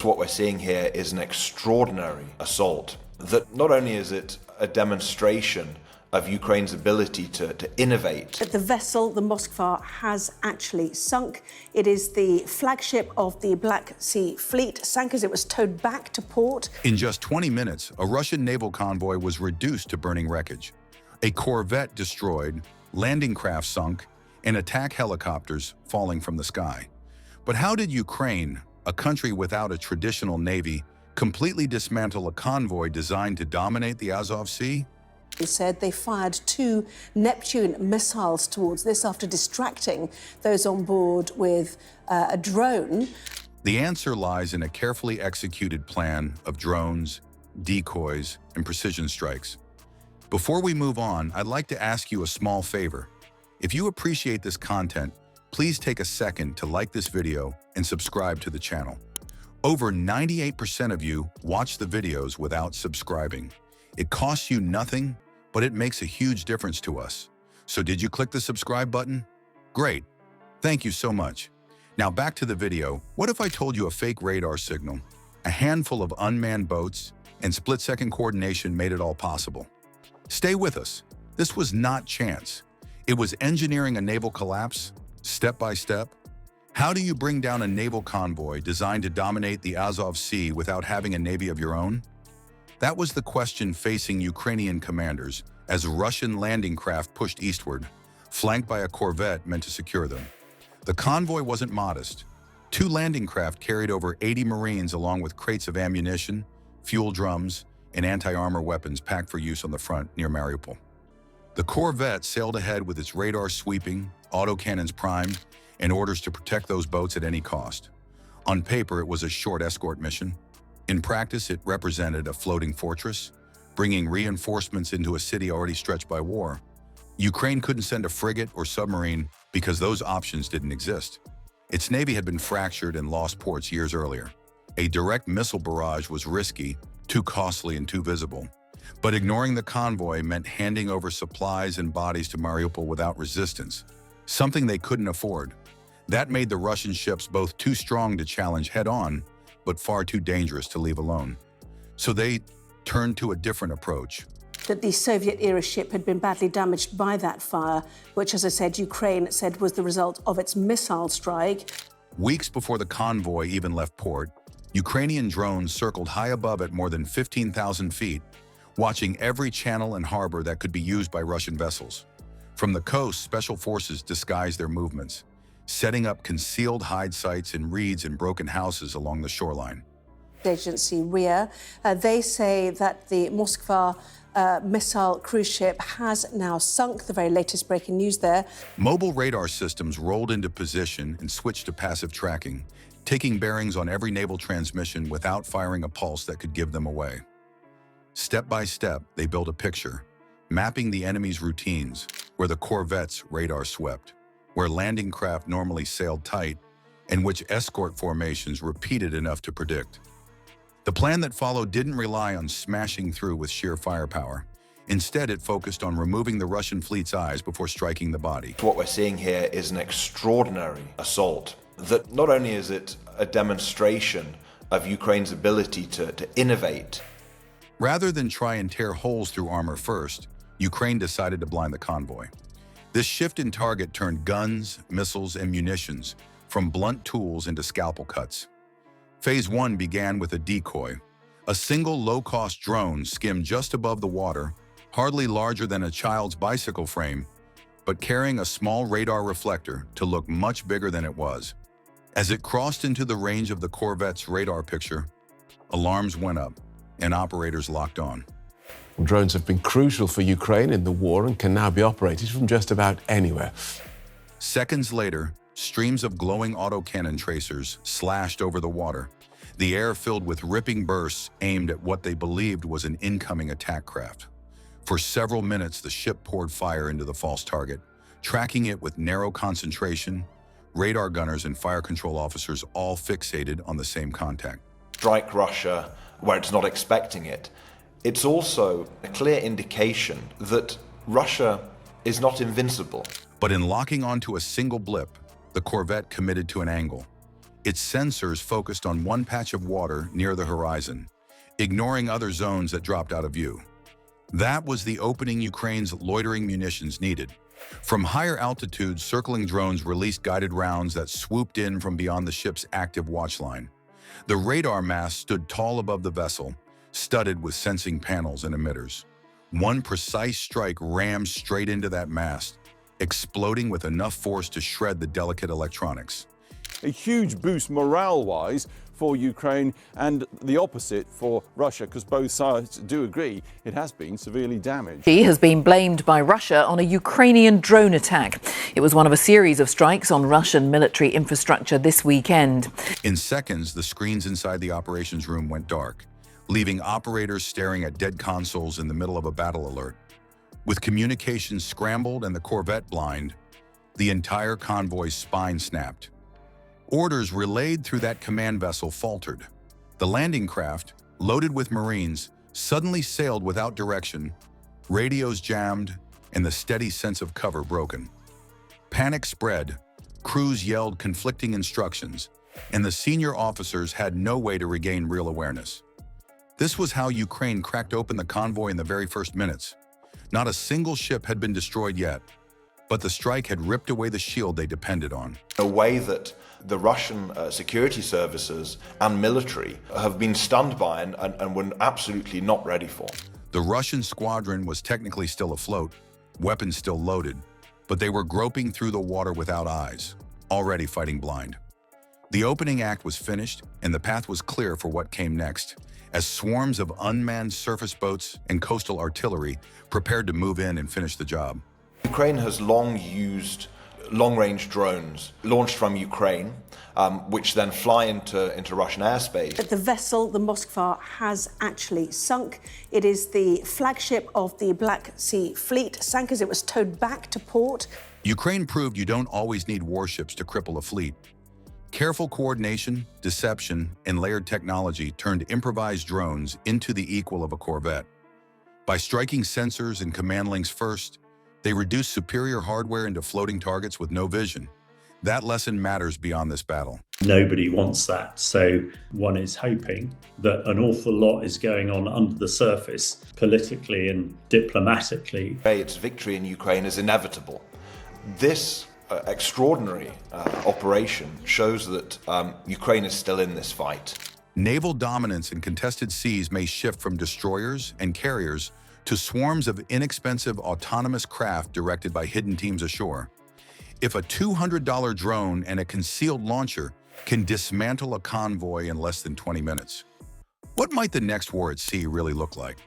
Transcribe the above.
What we're seeing here is an extraordinary assault that not only is it a demonstration of Ukraine's ability to innovate. The vessel, the Moskva, has actually sunk. It is the flagship of the Black Sea Fleet, sank as it was towed back to port. In just 20 minutes, a Russian naval convoy was reduced to burning wreckage. A corvette destroyed, landing craft sunk, and attack helicopters falling from the sky. But how did Ukraine, a country without a traditional navy, completely dismantle a convoy designed to dominate the Azov Sea? He said they fired 2 Neptune missiles towards this after distracting those on board with a drone. The answer lies in a carefully executed plan of drones, decoys, and precision strikes. Before we move on, I'd like to ask you a small favor. If you appreciate this content, please take a second to like this video and subscribe to the channel. Over 98% of you watch the videos without subscribing. It costs you nothing, but it makes a huge difference to us. So did you click the subscribe button? Great. Thank you so much. Now back to the video. What if I told you a fake radar signal, a handful of unmanned boats, and split-second coordination made it all possible? Stay with us. This was not chance. It was engineering a naval collapse, step by step. How do you bring down a naval convoy designed to dominate the Azov Sea without having a navy of your own? That was the question facing Ukrainian commanders as Russian landing craft pushed eastward, flanked by a corvette meant to secure them. The convoy wasn't modest. 2 landing craft carried over 80 Marines along with crates of ammunition, fuel drums, and anti-armor weapons packed for use on the front near Mariupol. The corvette sailed ahead with its radar sweeping, autocannons primed, and orders to protect those boats at any cost. On paper, it was a short escort mission. In practice, it represented a floating fortress, bringing reinforcements into a city already stretched by war. Ukraine couldn't send a frigate or submarine because those options didn't exist. Its navy had been fractured and lost ports years earlier. A direct missile barrage was risky, too costly, and too visible. But ignoring the convoy meant handing over supplies and bodies to Mariupol without resistance, something they couldn't afford. That made the Russian ships both too strong to challenge head-on, but far too dangerous to leave alone. So they turned to a different approach. That the Soviet-era ship had been badly damaged by that fire, which, as I said, Ukraine said was the result of its missile strike. Weeks before the convoy even left port, Ukrainian drones circled high above at more than 15,000 feet, watching every channel and harbor that could be used by Russian vessels. From the coast, special forces disguised their movements, setting up concealed hide sites in reeds and broken houses along the shoreline. Agency RIA, they say that the Moskva missile cruise ship has now sunk. The very latest breaking news there. Mobile radar systems rolled into position and switched to passive tracking, taking bearings on every naval transmission without firing a pulse that could give them away. Step by step, they built a picture, mapping the enemy's routines, where the corvette's radar swept, where landing craft normally sailed tight, and which escort formations repeated enough to predict. The plan that followed didn't rely on smashing through with sheer firepower. Instead, it focused on removing the Russian fleet's eyes before striking the body. What we're seeing here is an extraordinary assault that not only is it a demonstration of Ukraine's ability to innovate. Rather than try and tear holes through armor first, Ukraine decided to blind the convoy. This shift in target turned guns, missiles, and munitions from blunt tools into scalpel cuts. Phase 1 began with a decoy. A single low-cost drone skimmed just above the water, hardly larger than a child's bicycle frame, but carrying a small radar reflector to look much bigger than it was. As it crossed into the range of the corvette's radar picture, alarms went up and operators locked on. Drones have been crucial for Ukraine in the war and can now be operated from just about anywhere. Seconds later, streams of glowing autocannon tracers slashed over the water, the air filled with ripping bursts aimed at what they believed was an incoming attack craft. For several minutes, the ship poured fire into the false target, tracking it with narrow concentration, radar gunners and fire control officers all fixated on the same contact. Strike Russia where it's not expecting it. It's also a clear indication that Russia is not invincible. But in locking onto a single blip, the corvette committed to an angle. Its sensors focused on one patch of water near the horizon, ignoring other zones that dropped out of view. That was the opening Ukraine's loitering munitions needed. From higher altitudes, circling drones released guided rounds that swooped in from beyond the ship's active watch line. The radar mast stood tall above the vessel, studded with sensing panels and emitters. One precise strike rammed straight into that mast, exploding with enough force to shred the delicate electronics. A huge boost morale-wise for Ukraine, and the opposite for Russia, because both sides do agree it has been severely damaged. He has been blamed by Russia on a Ukrainian drone attack. It was one of a series of strikes on Russian military infrastructure this weekend. In seconds, the screens inside the operations room went dark, leaving operators staring at dead consoles in the middle of a battle alert. With communications scrambled and the corvette blind, the entire convoy's spine snapped. Orders relayed through that command vessel faltered. The landing craft, loaded with Marines, suddenly sailed without direction, radios jammed, and the steady sense of cover broken. Panic spread, crews yelled conflicting instructions, and the senior officers had no way to regain real awareness. This was how Ukraine cracked open the convoy in the very first minutes. Not a single ship had been destroyed yet, but the strike had ripped away the shield they depended on. A way that the Russian security services and military have been stunned by and were absolutely not ready for. The Russian squadron was technically still afloat, weapons still loaded, but they were groping through the water without eyes, already fighting blind. The opening act was finished, and the path was clear for what came next, as swarms of unmanned surface boats and coastal artillery prepared to move in and finish the job. Ukraine has long used long-range drones launched from Ukraine, which then fly into Russian airspace. The vessel, the Moskva, has actually sunk. It is the flagship of the Black Sea Fleet, sank as it was towed back to port. Ukraine proved you don't always need warships to cripple a fleet. Careful coordination, deception, and layered technology turned improvised drones into the equal of a corvette. By striking sensors and command links first, they reduced superior hardware into floating targets with no vision. That lesson matters beyond this battle. Nobody wants that, so one is hoping that an awful lot is going on under the surface, politically and diplomatically. Its victory in Ukraine is inevitable. This extraordinary operation shows that Ukraine is still in this fight. Naval dominance in contested seas may shift from destroyers and carriers to swarms of inexpensive autonomous craft directed by hidden teams ashore. If a $200 drone and a concealed launcher can dismantle a convoy in less than 20 minutes, what might the next war at sea really look like?